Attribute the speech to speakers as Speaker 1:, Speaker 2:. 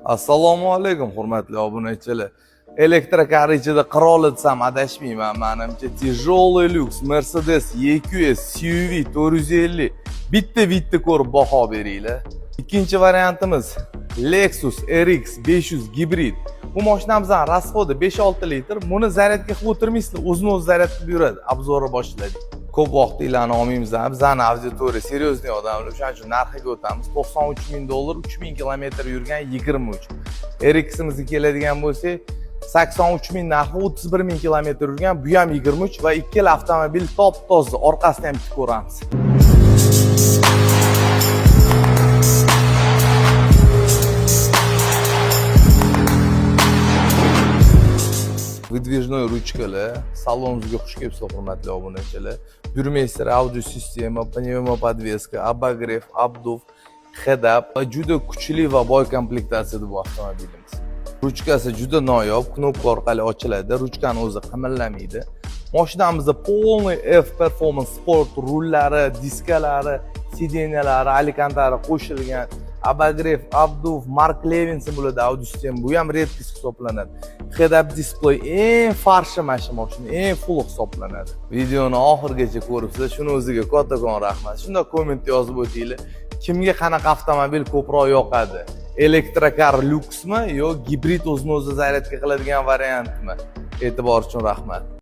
Speaker 1: Assalomu alaykum hurmatli obunachilar. Elektrokar ichida qiroli desam adashmayman menimcha. Tijoliy lyuks Mercedes EQS SUV 450 bitta ko'rib baho beringlar. Ikkinchi variantimiz Lexus RX 500 gibrid. Bu mashinamizning rasxodi 5-6 litr. Buni zaryadga qilib o'tirmaysizlar, o'zini o'zi zaryad qilib yuradi. Obzorni boshladik. Ko'p vaqtinglarni olmaymiz-a. Bizning auditoriya seriozniy odamlar, o'shaning uchun narxiga o'tamiz. $93,000, 3000 kilometr yurgan 23. RX'imizga keladigan bo'lsak, 83,000 narxi, 31,000 kilometr yurgan, bu ham 23 va ikkala avtomobil top-toza, orqasini ham tik ko'ramiz. Выдвижной ручкали, salonimizga xush kelibsiz hurmatli obunachilar. Burmeister audio sistema, pnevmopodveska, обогрев, обдув, head-up va juda kuchli va boy komplektatsiyada bu avtomobilimiz. Ruchkasi juda noyob, knopka orqali ochiladi, ruchkani o'zi qimirlamaydi. Mashinamizda полный F Performance Sport rullari, diskalari, sideniyalari, alikantalari qo'shilgan. Обогрев, обдув, Mark Levinson bo'ladi audio sistema, bu ham redkis hisoblanadi. Head-up display eng farshi mashina, eng full hisoblanadi. Videoni oxirigacha ko'ribsizlar, shuni o'ziga kattakon rahmat. Shunda komment yozib o'tinglar. Kimga qanaqa avtomobil ko'proq yoqadi? Elektrokar lyuksmi yo gibrid o'zini o'zi zaryadga qiladigan variantmi? E'tibor uchun rahmat.